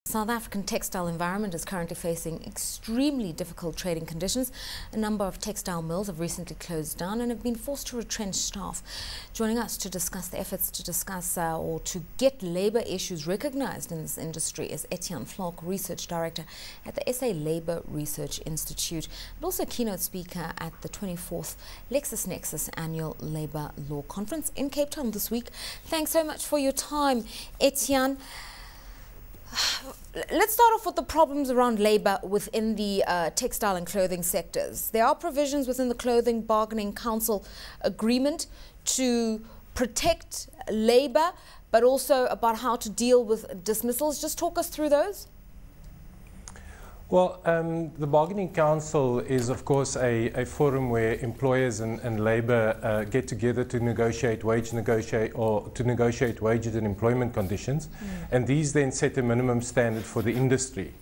South African textile environment is currently facing extremely difficult trading conditions. A number of textile mills have recently closed down and have been forced to retrench staff. Joining us to discuss the efforts to discuss or to get labour issues recognised in this industry is Etienne Vlok, Research Director at the SA Labour Research Institute, and also keynote speaker at the 24th LexisNexis Annual Labour Law Conference in Cape Town this week. Thanks so much for your time, Etienne. Let's start off with the problems around labour within the textile and clothing sectors. There are provisions within the Clothing Bargaining Council agreement to protect labour, but also about how to deal with dismissals. Just talk us through those. Well, the Bargaining Council is, of course, a forum where employers and labour get together to negotiate wages and employment conditions, and these then set a minimum standard for the industry.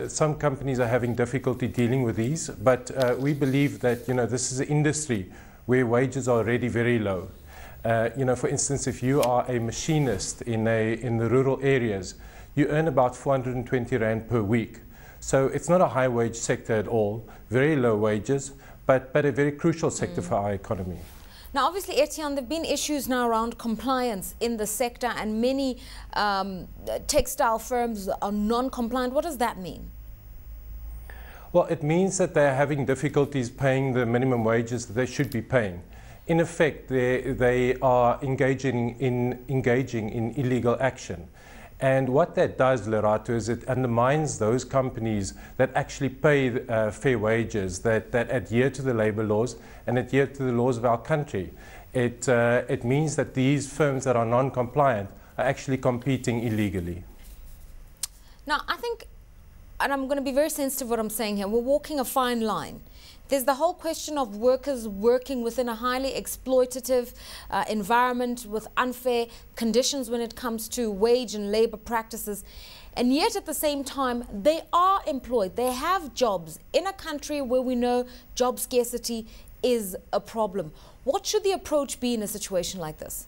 Some companies are having difficulty dealing with these, but we believe that this is an industry where wages are already very low. For instance, if you are a machinist in the rural areas, you earn about 420 Rand per week. So it's not a high wage sector at all, very low wages, but a very crucial sector for our economy. Now, obviously, Etienne, there have been issues now around compliance in the sector, and many textile firms are non-compliant. What does that mean? Well, it means that they're having difficulties paying the minimum wages that they should be paying. In effect, they are engaging in illegal action. And what that does, Lerato, is it undermines those companies that actually pay fair wages, that adhere to the labour laws and adhere to the laws of our country. It means that these firms that are non-compliant are actually competing illegally. Now, I think, and I'm going to be very sensitive what I'm saying here, we're walking a fine line. There's the whole question of workers working within a highly exploitative environment with unfair conditions when it comes to wage and labour practices. And yet at the same time, they are employed. They have jobs in a country where we know job scarcity is a problem. What should the approach be in a situation like this?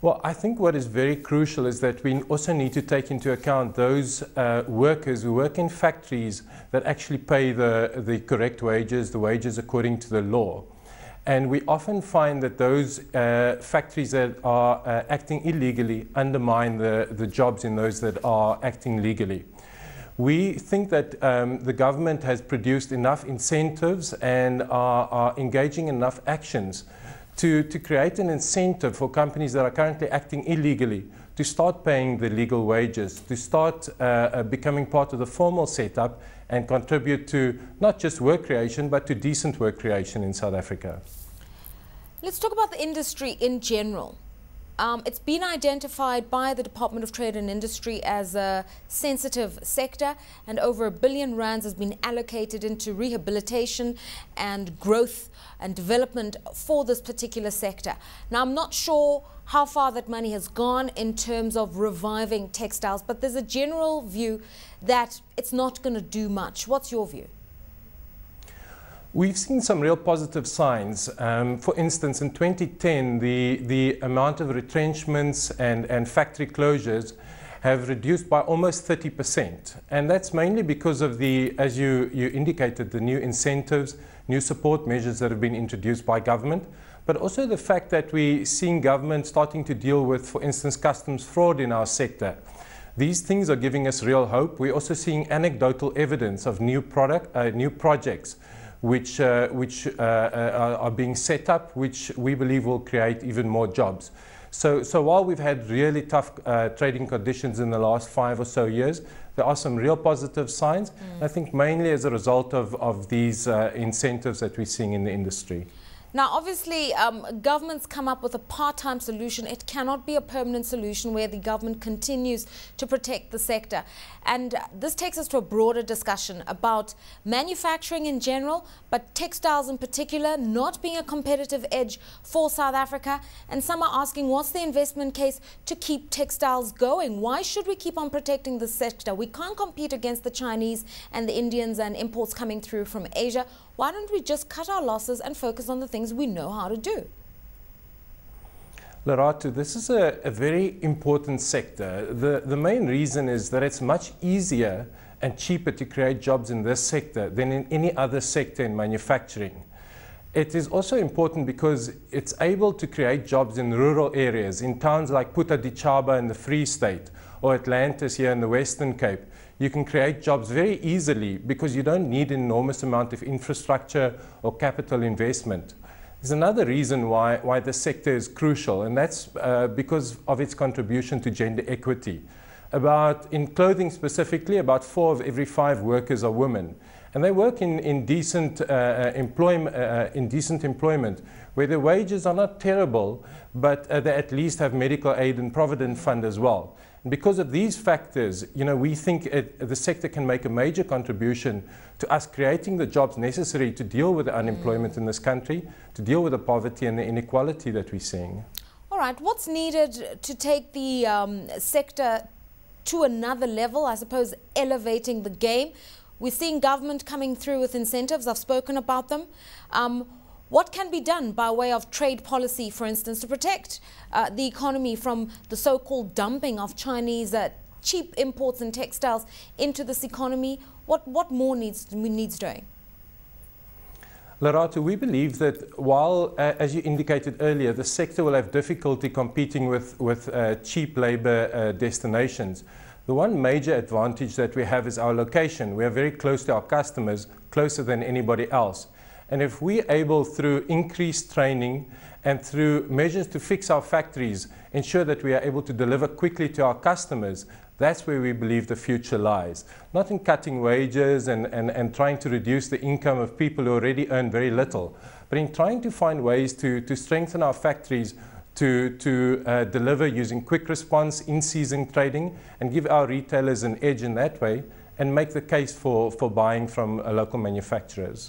Well, I think what is very crucial is that we also need to take into account those workers who work in factories that actually pay the correct wages, the wages according to the law. And we often find that those factories that are acting illegally undermine the jobs in those that are acting legally. We think that the government has produced enough incentives and are engaging in enough actions to create an incentive for companies that are currently acting illegally to start paying the legal wages, to start becoming part of the formal setup and contribute to not just work creation, but to decent work creation in South Africa. Let's talk about the industry in general. It's been identified by the Department of Trade and Industry as a sensitive sector, and over R1 billion has been allocated into rehabilitation and growth and development for this particular sector. Now, I'm not sure how far that money has gone in terms of reviving textiles, but there's a general view that it's not going to do much. What's your view? We've seen some real positive signs. For instance, in 2010, the amount of retrenchments and factory closures have reduced by almost 30%. And that's mainly because of as you indicated, the new incentives, new support measures that have been introduced by government, but also the fact that we're seeing government starting to deal with, for instance, customs fraud in our sector. These things are giving us real hope. We're also seeing anecdotal evidence of new projects which are being set up, which we believe will create even more jobs. So while we've had really tough trading conditions in the last 5 or so years, there are some real positive signs, I think mainly as a result of these incentives that we're seeing in the industry. Now, obviously, governments come up with a part-time solution. It cannot be a permanent solution where the government continues to protect the sector. And this takes us to a broader discussion about manufacturing in general, but textiles in particular not being a competitive edge for South Africa. And some are asking, what's the investment case to keep textiles going? Why should we keep on protecting the sector? We can't compete against the Chinese and the Indians and imports coming through from Asia. Why don't we just cut our losses and focus on the things we know how to do? Lerato, this is a very important sector. The main reason is that it's much easier and cheaper to create jobs in this sector than in any other sector in manufacturing. It is also important because it's able to create jobs in rural areas, in towns like Puta di Chaba in the Free State or Atlantis here in the Western Cape. You can create jobs very easily because you don't need an enormous amount of infrastructure or capital investment. There's another reason why the sector is crucial, and that's because of its contribution to gender equity. In clothing specifically, about 4 of every 5 workers are women. And they work in decent employment where their wages are not terrible, but they at least have medical aid and provident fund as well. And because of these factors, we think the sector can make a major contribution to us creating the jobs necessary to deal with the unemployment in this country, to deal with the poverty and the inequality that we're seeing. All right, what's needed to take the sector to another level, I suppose elevating the game? We're seeing government coming through with incentives. I've spoken about them. What can be done by way of trade policy, for instance, to protect the economy from the so-called dumping of Chinese cheap imports and textiles into this economy? What more needs doing? Lerato, we believe that while, as you indicated earlier, the sector will have difficulty competing with cheap labor destinations, the one major advantage that we have is our location. We are very close to our customers, closer than anybody else. And if we're able, through increased training and through measures to fix our factories, ensure that we are able to deliver quickly to our customers, that's where we believe the future lies. Not in cutting wages and trying to reduce the income of people who already earn very little, but in trying to find ways to strengthen our factories to deliver using quick response, in-season trading, and give our retailers an edge in that way, and make the case for buying from local manufacturers.